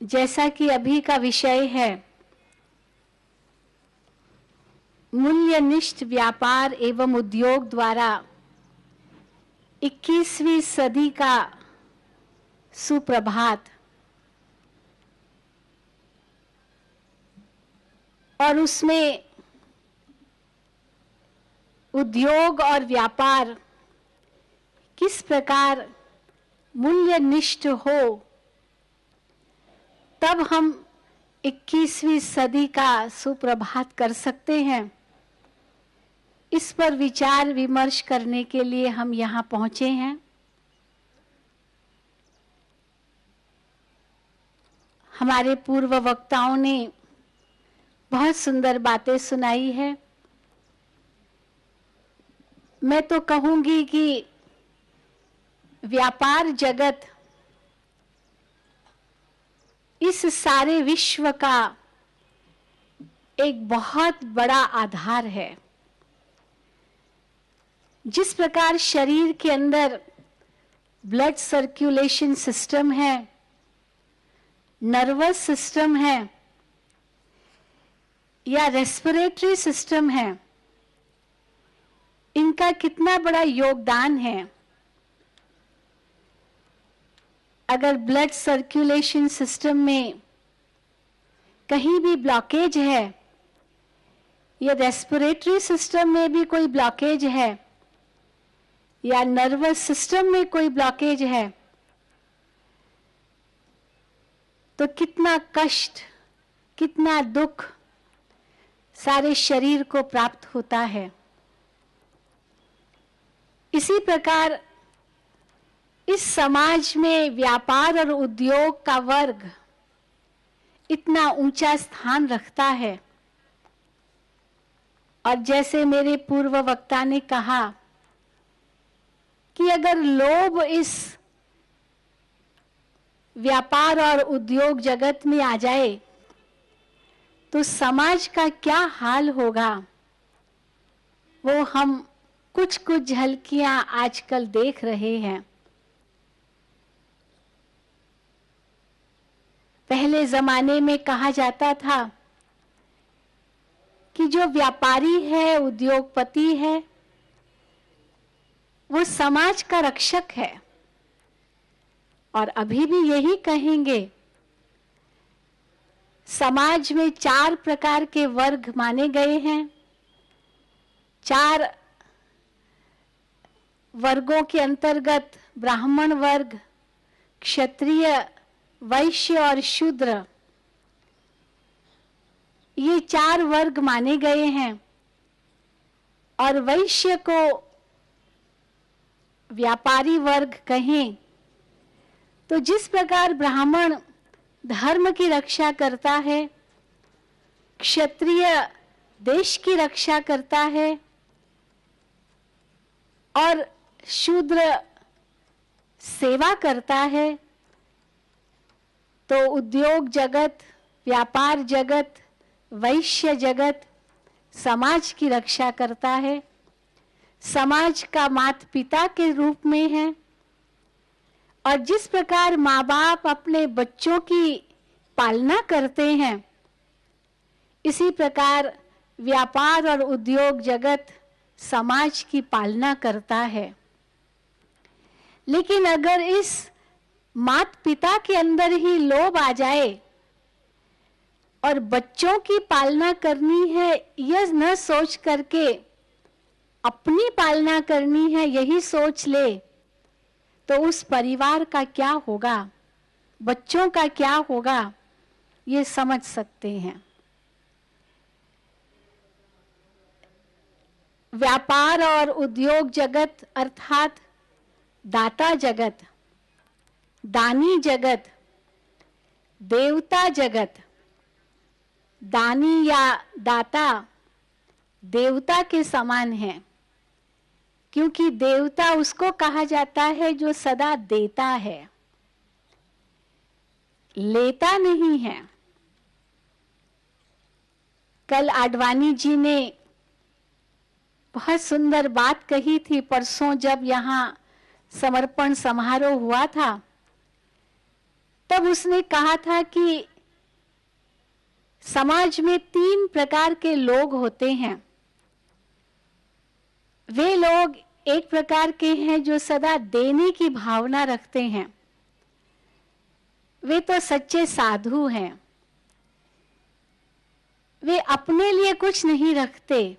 जैसा कि अभी का विषय है मूल्यनिष्ठ व्यापार एवं उद्योग द्वारा 21वीं सदी का सुप्रभात, और उसमें उद्योग और व्यापार किस प्रकार मूल्यनिष्ठ हो, तब हम 21वीं सदी का सुप्रभात कर सकते हैं। इस पर विचार विमर्श करने के लिए हम यहाँ पहुँचे हैं। हमारे पूर्व वक्ताओं ने बहुत सुंदर बातें सुनाई है। मैं तो कहूँगी कि व्यापार जगत इस सारे विश्व का एक बहुत बड़ा आधार है। जिस प्रकार शरीर के अंदर ब्लड सर्कुलेशन सिस्टम है, नर्वस सिस्टम है या रेस्पिरेटरी सिस्टम है, इनका कितना बड़ा योगदान है। अगर ब्लड सर्कुलेशन सिस्टम में कहीं भी ब्लॉकेज है या रेस्पिरेटरी सिस्टम में भी कोई ब्लॉकेज है या नर्वस सिस्टम में कोई ब्लॉकेज है, तो कितना कष्ट, कितना दुख सारे शरीर को प्राप्त होता है। इसी प्रकार इस समाज में व्यापार और उद्योग का वर्ग इतना ऊंचा स्थान रखता है। और जैसे मेरे पूर्व वक्ता ने कहा कि अगर लोभ इस व्यापार और उद्योग जगत में आ जाए तो समाज का क्या हाल होगा, वो हम कुछ कुछ झलकियां आजकल देख रहे हैं। पहले जमाने में कहा जाता था कि जो व्यापारी है, उद्योगपति है, वो समाज का रक्षक है। और अभी भी यही कहेंगे। समाज में 4 प्रकार के वर्ग माने गए हैं। 4 वर्गों के अंतर्गत ब्राह्मण वर्ग, क्षत्रिय, वैश्य और शूद्र, ये 4 वर्ग माने गए हैं। और वैश्य को व्यापारी वर्ग कहें तो जिस प्रकार ब्राह्मण धर्म की रक्षा करता है, क्षत्रिय देश की रक्षा करता है और शूद्र सेवा करता है, तो उद्योग जगत, व्यापार जगत, वैश्य जगत समाज की रक्षा करता है, समाज का माता पिता के रूप में है। और जिस प्रकार माँ बाप अपने बच्चों की पालना करते हैं, इसी प्रकार व्यापार और उद्योग जगत समाज की पालना करता है। लेकिन अगर इस माता पिता के अंदर ही लोभ आ जाए और बच्चों की पालना करनी है यह न सोच करके अपनी पालना करनी है यही सोच ले, तो उस परिवार का क्या होगा, बच्चों का क्या होगा, ये समझ सकते हैं। व्यापार और उद्योग जगत अर्थात दाता जगत दानी जगत, देवता जगत, दानी या दाता देवता के समान है, क्योंकि देवता उसको कहा जाता है जो सदा देता है, लेता नहीं है। कल आडवाणी जी ने बहुत सुंदर बात कही थी, परसों जब यहाँ समर्पण समारोह हुआ था, तब उसने कहा था कि समाज में 3 प्रकार के लोग होते हैं। वे लोग एक प्रकार के हैं जो सदा देने की भावना रखते हैं, वे तो सच्चे साधु हैं। वे अपने लिए कुछ नहीं रखते,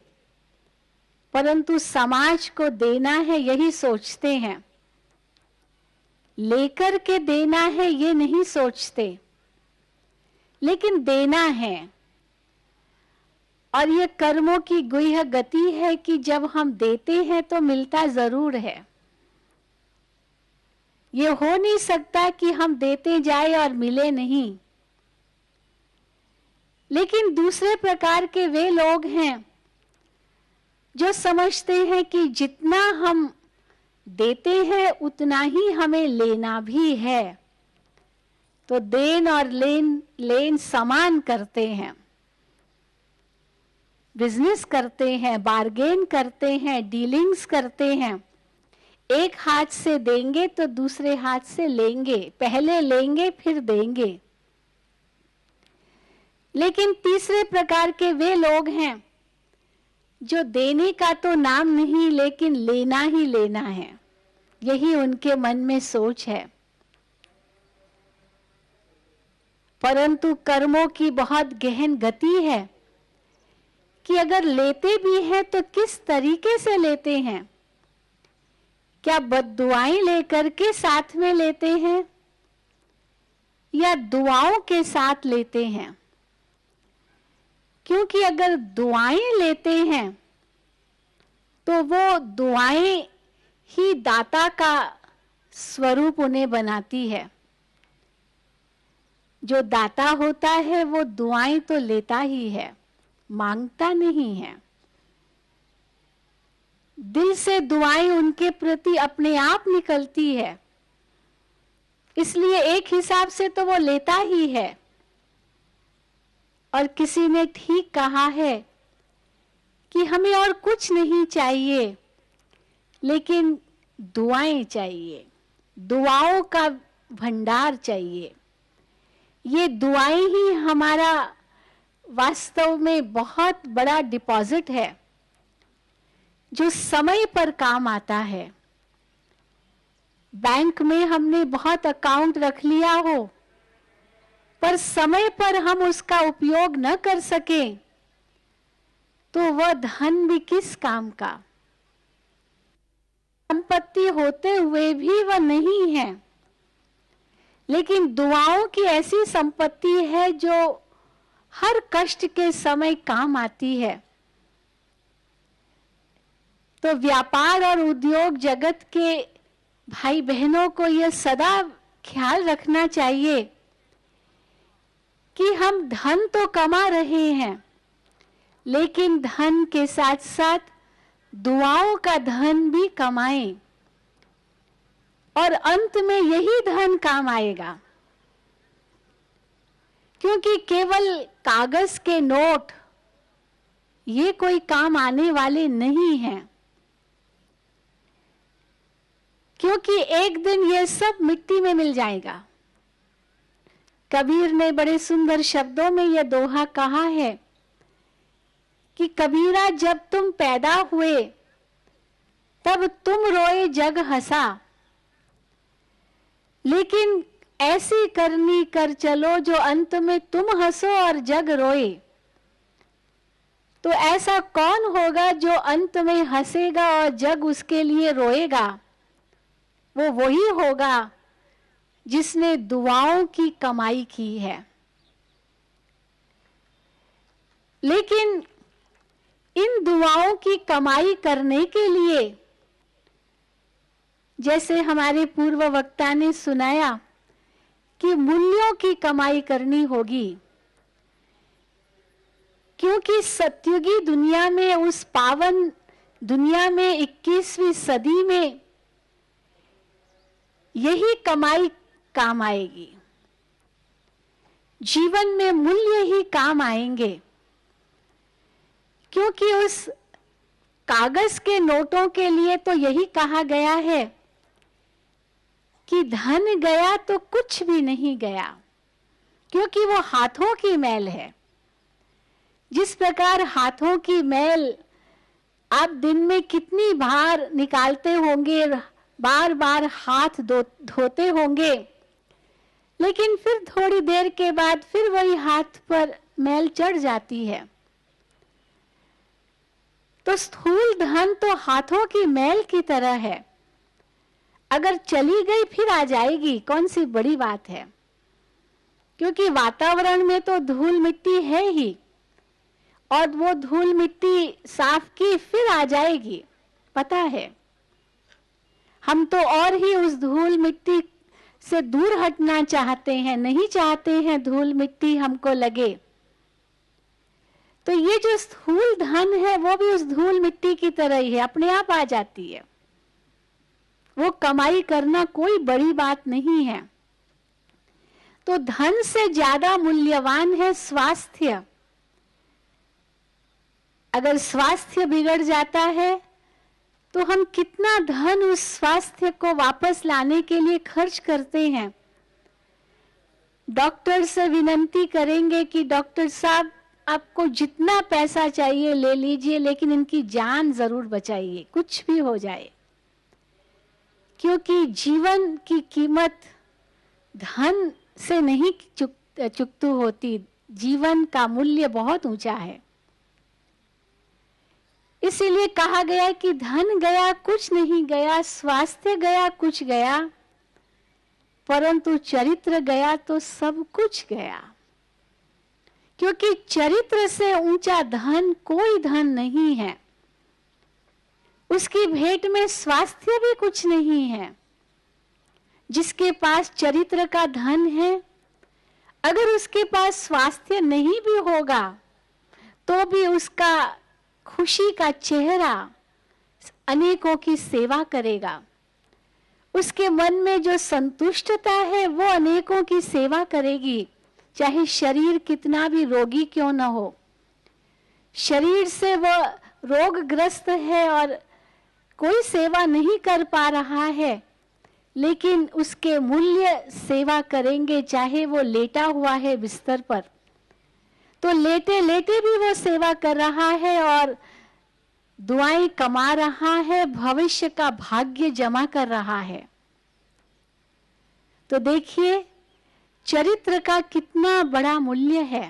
परंतु समाज को देना है यही सोचते हैं, लेकर के देना है ये नहीं सोचते, लेकिन देना है। और ये कर्मों की गुह्य गति है कि जब हम देते हैं तो मिलता जरूर है। ये हो नहीं सकता कि हम देते जाए और मिले नहीं। लेकिन दूसरे प्रकार के वे लोग हैं जो समझते हैं कि जितना हम देते हैं उतना ही हमें लेना भी है, तो देन और लेन समान करते हैं, बिजनेस करते हैं, बार्गेन करते हैं, डीलिंग्स करते हैं। एक हाथ से देंगे तो दूसरे हाथ से लेंगे, पहले लेंगे फिर देंगे। लेकिन तीसरे प्रकार के वे लोग हैं जो देने का तो नाम नहीं, लेकिन लेना ही लेना है, यही उनके मन में सोच है। परंतु कर्मों की बहुत गहन गति है कि अगर लेते भी हैं तो किस तरीके से लेते हैं। क्या बद्दुआएं लेकर के साथ में लेते हैं या दुआओं के साथ लेते हैं? क्योंकि अगर दुआएं लेते हैं तो वो दुआएं ही दाता का स्वरूप उन्हें बनाती है। जो दाता होता है वो दुआएं तो लेता ही है, मांगता नहीं है। दिल से दुआएं उनके प्रति अपने आप निकलती है, इसलिए एक हिसाब से तो वो लेता ही है। और किसी ने ठीक कहा है कि हमें और कुछ नहीं चाहिए, लेकिन दुआएं चाहिए, दुआओं का भंडार चाहिए। ये दुआएं ही हमारा वास्तव में बहुत बड़ा डिपॉजिट है, जो समय पर काम आता है। बैंक में हमने बहुत अकाउंट रख लिया हो, पर समय पर हम उसका उपयोग न कर सके तो वह धन भी किस काम का। संपत्ति होते हुए भी वह नहीं है, लेकिन दुआओं की ऐसी संपत्ति है जो हर कष्ट के समय काम आती है। तो व्यापार और उद्योग जगत के भाई बहनों को यह सदा ख्याल रखना चाहिए कि हम धन तो कमा रहे हैं, लेकिन धन के साथ साथ दुआओं का धन भी कमाएं, और अंत में यही धन काम आएगा। क्योंकि केवल कागज के नोट ये कोई काम आने वाले नहीं हैं, क्योंकि एक दिन ये सब मिट्टी में मिल जाएगा। कबीर ने बड़े सुंदर शब्दों में यह दोहा कहा है कि कबीरा, जब तुम पैदा हुए तब तुम रोए जग हंसा, लेकिन ऐसी करनी कर चलो जो अंत में तुम हंसो और जग रोए। तो ऐसा कौन होगा जो अंत में हंसेगा और जग उसके लिए रोएगा? वो वही होगा जिसने दुआओं की कमाई की है। लेकिन इन दुआओं की कमाई करने के लिए, जैसे हमारे पूर्व वक्ता ने सुनाया कि मूल्यों की कमाई करनी होगी, क्योंकि सतयुगी दुनिया में, उस पावन दुनिया में, 21वीं सदी में यही कमाई काम आएगी। जीवन में मूल्य ही काम आएंगे, क्योंकि उस कागज के नोटों के लिए तो यही कहा गया है कि धन गया तो कुछ भी नहीं गया, क्योंकि वो हाथों की मैल है। जिस प्रकार हाथों की मैल आप दिन में कितनी बार निकालते होंगे, बार बार हाथ धोते होंगे, लेकिन फिर थोड़ी देर के बाद फिर वही हाथ पर मैल चढ़ जाती है। तो स्थूल धन तो हाथों की मैल की तरह है, अगर चली गई फिर आ जाएगी, कौन सी बड़ी बात है, क्योंकि वातावरण में तो धूल मिट्टी है ही, और वो धूल मिट्टी साफ की फिर आ जाएगी, पता है। हम तो और ही उस धूल मिट्टी से दूर हटना चाहते हैं, नहीं चाहते हैं धूल मिट्टी हमको लगे। तो ये जो स्थूल धन है वो भी उस धूल मिट्टी की तरह ही है, अपने आप आ जाती है। वो कमाई करना कोई बड़ी बात नहीं है। तो धन से ज्यादा मूल्यवान है स्वास्थ्य। अगर स्वास्थ्य बिगड़ जाता है तो हम कितना धन उस स्वास्थ्य को वापस लाने के लिए खर्च करते हैं। डॉक्टर से विनती करेंगे कि डॉक्टर साहब आपको जितना पैसा चाहिए ले लीजिए, लेकिन इनकी जान जरूर बचाइए, कुछ भी हो जाए, क्योंकि जीवन की कीमत धन से नहीं चुकतू होती। जीवन का मूल्य बहुत ऊंचा है। इसीलिए कहा गया कि धन गया कुछ नहीं गया, स्वास्थ्य गया कुछ गया, परंतु चरित्र गया तो सब कुछ गया। क्योंकि चरित्र से ऊंचा धन कोई धन नहीं है। उसकी भेंट में स्वास्थ्य भी कुछ नहीं है। जिसके पास चरित्र का धन है, अगर उसके पास स्वास्थ्य नहीं भी होगा तो भी उसका खुशी का चेहरा अनेकों की सेवा करेगा। उसके मन में जो संतुष्टता है वो अनेकों की सेवा करेगी, चाहे शरीर कितना भी रोगी क्यों न हो। शरीर से वो रोगग्रस्त है और कोई सेवा नहीं कर पा रहा है, लेकिन उसके मूल्य सेवा करेंगे, चाहे वो लेटा हुआ है बिस्तर पर, तो लेटे लेटे भी वो सेवा कर रहा है और दुआएं कमा रहा है, भविष्य का भाग्य जमा कर रहा है। तो देखिए चरित्र का कितना बड़ा मूल्य है।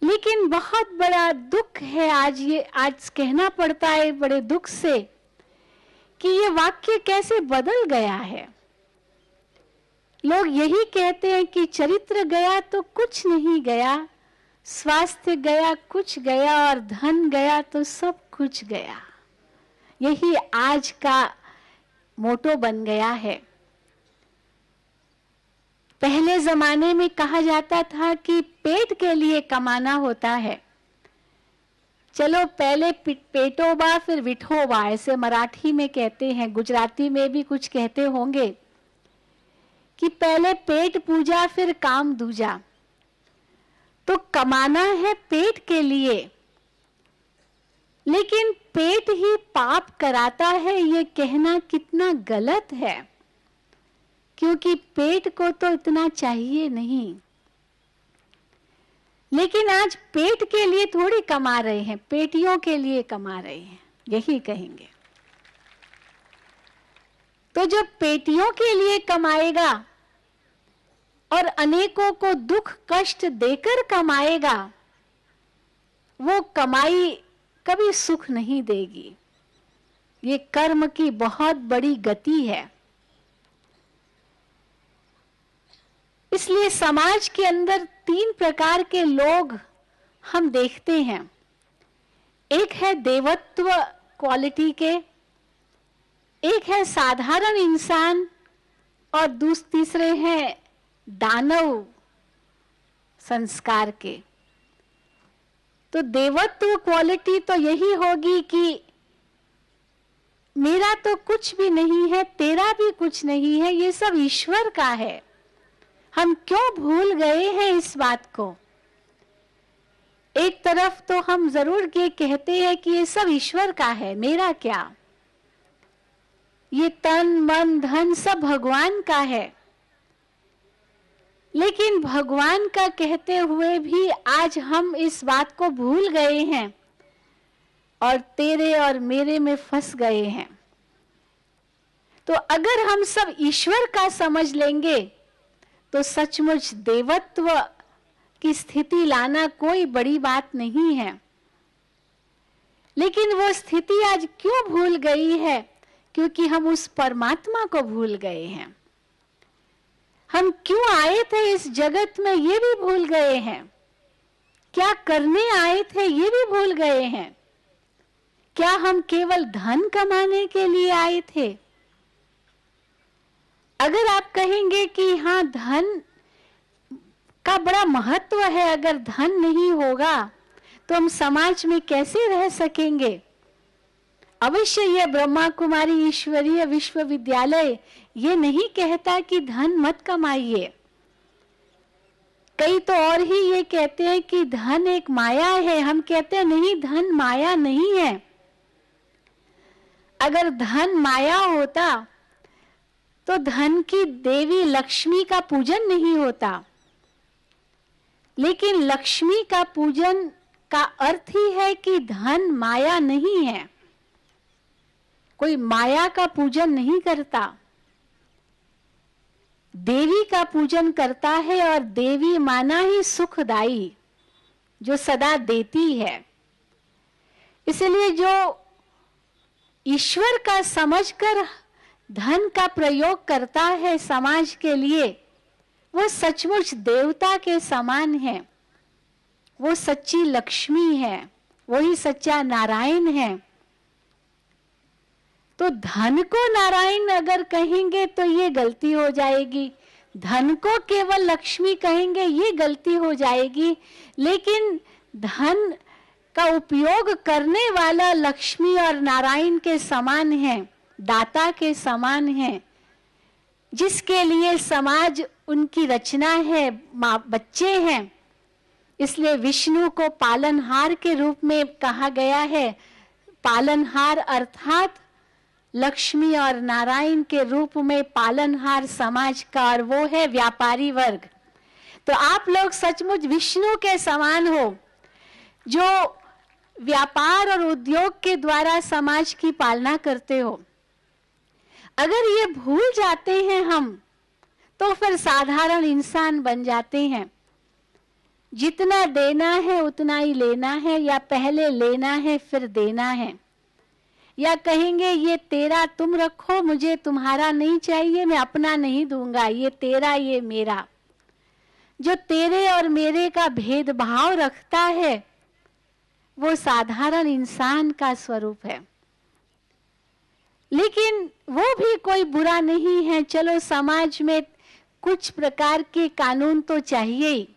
लेकिन बहुत बड़ा दुख है, आज कहना पड़ता है बड़े दुख से कि ये वाक्य कैसे बदल गया है। लोग यही कहते हैं कि चरित्र गया तो कुछ नहीं गया, स्वास्थ्य गया कुछ गया, और धन गया तो सब कुछ गया। यही आज का मोटो बन गया है। पहले जमाने में कहा जाता था कि पेट के लिए कमाना होता है। चलो पहले पेटोबा फिर विठोबा, ऐसे मराठी में कहते हैं, गुजराती में भी कुछ कहते होंगे कि पहले पेट पूजा फिर काम दूजा। तो कमाना है पेट के लिए, लेकिन पेट ही पाप कराता है, ये कहना कितना गलत है, क्योंकि पेट को तो इतना चाहिए नहीं। लेकिन आज पेट के लिए थोड़ी कमा रहे हैं, पेटियों के लिए कमा रहे हैं, यही कहेंगे। तो जो पेटियों के लिए कमाएगा और अनेकों को दुख कष्ट देकर कमाएगा, वो कमाई कभी सुख नहीं देगी। ये कर्म की बहुत बड़ी गति है। इसलिए समाज के अंदर 3 प्रकार के लोग हम देखते हैं। एक है देवत्व क्वालिटी के, एक है साधारण इंसान, और तीसरे हैं दानव संस्कार के। तो देवत्व क्वालिटी तो यही होगी कि मेरा तो कुछ भी नहीं है, तेरा भी कुछ नहीं है, ये सब ईश्वर का है। हम क्यों भूल गए हैं इस बात को? एक तरफ तो हम जरूर ये कहते हैं कि ये सब ईश्वर का है, मेरा क्या? ये तन मन धन सब भगवान का है। लेकिन भगवान का कहते हुए भी आज हम इस बात को भूल गए हैं और तेरे और मेरे में फंस गए हैं। तो अगर हम सब ईश्वर का समझ लेंगे तो सचमुच देवत्व की स्थिति लाना कोई बड़ी बात नहीं है। लेकिन वो स्थिति आज क्यों भूल गई है? क्योंकि हम उस परमात्मा को भूल गए हैं। हम क्यों आए थे इस जगत में ये भी भूल गए हैं। क्या करने आए थे ये भी भूल गए हैं। क्या हम केवल धन कमाने के लिए आए थे? अगर आप कहेंगे कि हाँ धन का बड़ा महत्व है, अगर धन नहीं होगा तो हम समाज में कैसे रह सकेंगे? अवश्य यह ब्रह्मा कुमारी ईश्वरीय विश्वविद्यालय ये नहीं कहता कि धन मत कमाइए। कई तो और ही ये कहते हैं कि धन एक माया है। हम कहते हैं नहीं, धन माया नहीं है। अगर धन माया होता तो धन की देवी लक्ष्मी का पूजन नहीं होता। लेकिन लक्ष्मी का पूजन का अर्थ ही है कि धन माया नहीं है। कोई माया का पूजन नहीं करता, देवी का पूजन करता है। और देवी माना ही सुखदाई, जो सदा देती है। इसलिए जो ईश्वर का समझकर धन का प्रयोग करता है समाज के लिए, वो सचमुच देवता के समान है। वो सच्ची लक्ष्मी है, वही सच्चा नारायण है। तो धन को नारायण अगर कहेंगे तो ये गलती हो जाएगी। धन को केवल लक्ष्मी कहेंगे ये गलती हो जाएगी। लेकिन धन का उपयोग करने वाला लक्ष्मी और नारायण के समान है, दाता के समान है, जिसके लिए समाज उनकी रचना है, बच्चे हैं। इसलिए विष्णु को पालनहार के रूप में कहा गया है। पालनहार अर्थात लक्ष्मी और नारायण के रूप में पालनहार समाज का, और वो है व्यापारी वर्ग। तो आप लोग सचमुच विष्णु के समान हो, जो व्यापार और उद्योग के द्वारा समाज की पालना करते हो। अगर ये भूल जाते हैं हम, तो फिर साधारण इंसान बन जाते हैं। जितना देना है उतना ही लेना है, या पहले लेना है फिर देना है, या कहेंगे ये तेरा तुम रखो, मुझे तुम्हारा नहीं चाहिए, मैं अपना नहीं दूंगा, ये तेरा ये मेरा। जो तेरे और मेरे का भेदभाव रखता है वो साधारण इंसान का स्वरूप है। लेकिन वो भी कोई बुरा नहीं है। चलो समाज में कुछ प्रकार के कानून तो चाहिए ही,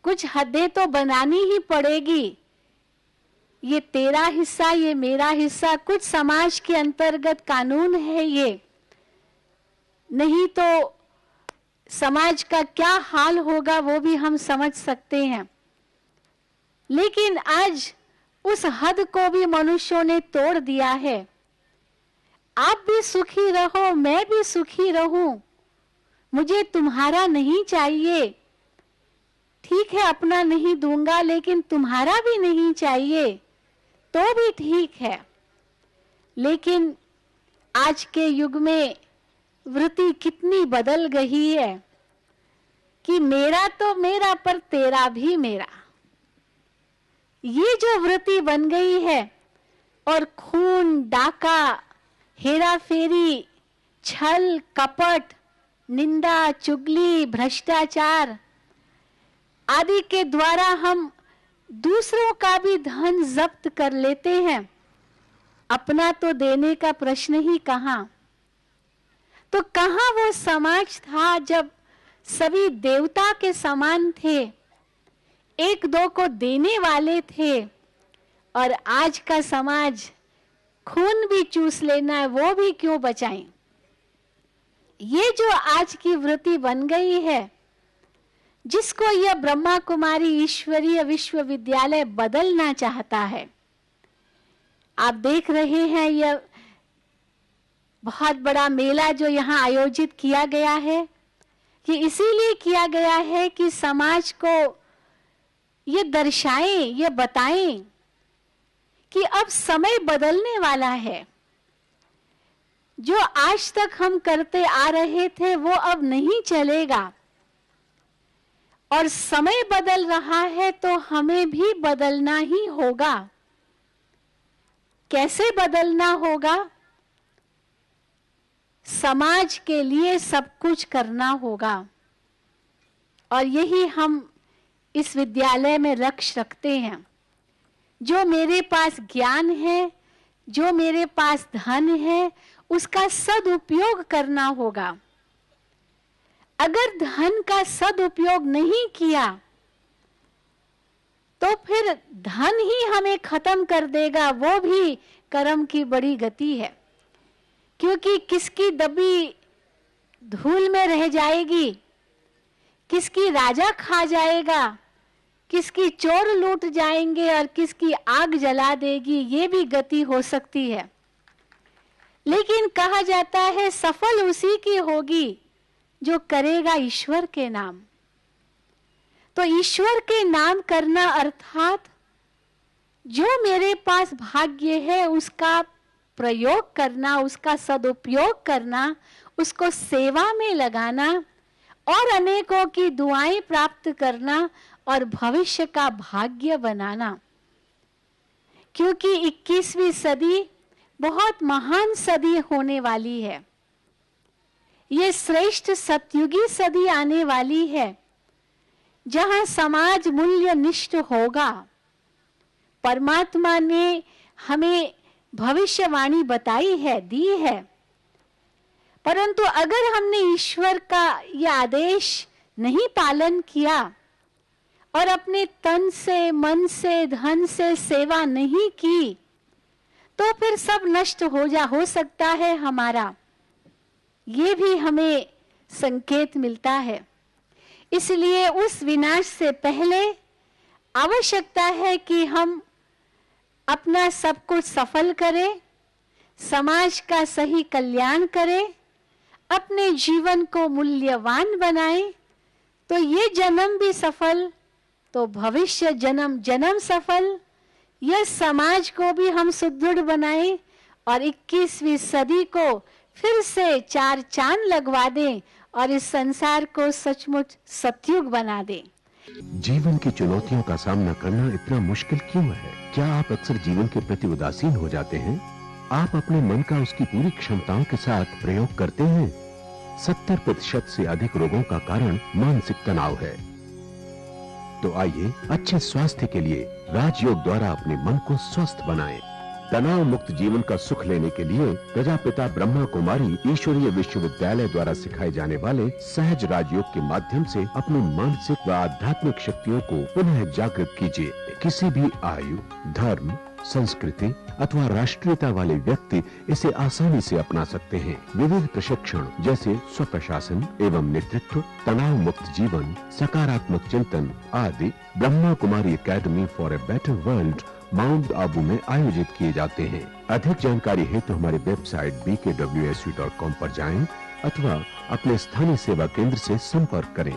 कुछ हदें तो बनानी ही पड़ेगी। ये तेरा हिस्सा, ये मेरा हिस्सा, कुछ समाज के अंतर्गत कानून है ये। नहीं तो समाज का क्या हाल होगा वो भी हम समझ सकते हैं। लेकिन आज उस हद को भी मनुष्यों ने तोड़ दिया है। आप भी सुखी रहो, मैं भी सुखी रहूं, मुझे तुम्हारा नहीं चाहिए। ठीक है, अपना नहीं दूंगा, लेकिन तुम्हारा भी नहीं चाहिए तो भी ठीक है। लेकिन आज के युग में वृत्ति कितनी बदल गई है कि मेरा तो मेरा पर तेरा भी मेरा, ये जो वृत्ति बन गई है। और खून, डाका, हेरा फेरी, छल, कपट, निंदा, चुगली, भ्रष्टाचार आदि के द्वारा हम दूसरों का भी धन जब्त कर लेते हैं। अपना तो देने का प्रश्न ही कहां। कहाँ वो समाज था जब सभी देवता के समान थे, एक दो को देने वाले थे, और आज का समाज खून भी चूस लेना है वो भी क्यों बचाएं। ये जो आज की वृत्ति बन गई है, जिसको यह ब्रह्मा कुमारी ईश्वरीय विश्वविद्यालय बदलना चाहता है। आप देख रहे हैं यह बहुत बड़ा मेला जो यहाँ आयोजित किया गया है, कि इसीलिए किया गया है कि समाज को ये दर्शाएं, ये बताएं कि अब समय बदलने वाला है। जो आज तक हम करते आ रहे थे वो अब नहीं चलेगा, और समय बदल रहा है तो हमें भी बदलना ही होगा। कैसे बदलना होगा? समाज के लिए सब कुछ करना होगा, और यही हम इस विद्यालय में लक्ष्य रखते हैं। जो मेरे पास ज्ञान है, जो मेरे पास धन है, उसका सदुपयोग करना होगा। अगर धन का सदुपयोग नहीं किया तो फिर धन ही हमें खत्म कर देगा। वो भी कर्म की बड़ी गति है, क्योंकि किसकी दबी धूल में रह जाएगी, किसकी राजा खा जाएगा, किसकी चोर लूट जाएंगे और किसकी आग जला देगी, ये भी गति हो सकती है। लेकिन कहा जाता है सफल उसी की होगी जो करेगा ईश्वर के नाम। तो ईश्वर के नाम करना अर्थात जो मेरे पास भाग्य है उसका प्रयोग करना, उसका सदुपयोग करना, उसको सेवा में लगाना और अनेकों की दुआएं प्राप्त करना और भविष्य का भाग्य बनाना। क्योंकि 21वीं सदी बहुत महान सदी होने वाली है। ये श्रेष्ठ सतयुगी सदी आने वाली है, जहां समाज मूल्य निष्ठ होगा। परमात्मा ने हमें भविष्यवाणी बताई है, दी है, परंतु अगर हमने ईश्वर का यह आदेश नहीं पालन किया और अपने तन से, मन से, धन से सेवा नहीं की, तो फिर सब नष्ट हो सकता है हमारा। ये भी हमें संकेत मिलता है। इसलिए उस विनाश से पहले आवश्यकता है कि हम अपना सब कुछ सफल करें, समाज का सही कल्याण करें, अपने जीवन को मूल्यवान बनाएं, तो ये जन्म भी सफल, तो भविष्य जन्म जन्म सफल। यह समाज को भी हम सुदृढ़ बनाएं और 21वीं सदी को फिर से 4 चांद लगवा दें और इस संसार को सचमुच सतयुग बना दें। जीवन की चुनौतियों का सामना करना इतना मुश्किल क्यों है? क्या आप अक्सर जीवन के प्रति उदासीन हो जाते हैं? आप अपने मन का उसकी पूरी क्षमताओं के साथ प्रयोग करते हैं? 70% से अधिक रोगों का कारण मानसिक तनाव है। तो आइए अच्छे स्वास्थ्य के लिए राजयोग द्वारा अपने मन को स्वस्थ बनाएं। तनाव मुक्त जीवन का सुख लेने के लिए प्रजापिता ब्रह्मा कुमारी ईश्वरीय विश्वविद्यालय द्वारा सिखाए जाने वाले सहज राजयोग के माध्यम से अपनी मानसिक व आध्यात्मिक शक्तियों को पुनः जागृत कीजिए। किसी भी आयु, धर्म, संस्कृति अथवा राष्ट्रीयता वाले व्यक्ति इसे आसानी से अपना सकते हैं। विविध प्रशिक्षण जैसे स्वप्रशासन एवं नेतृत्व, तनाव मुक्त जीवन, सकारात्मक चिंतन आदि Brahma Kumari academy for a better world Mount Abu में आयोजित किए जाते हैं। अधिक जानकारी हेतु हमारी वेबसाइट bkwsu.com पर जाएं अथवा अपने स्थानीय सेवा केंद्र से संपर्क करें।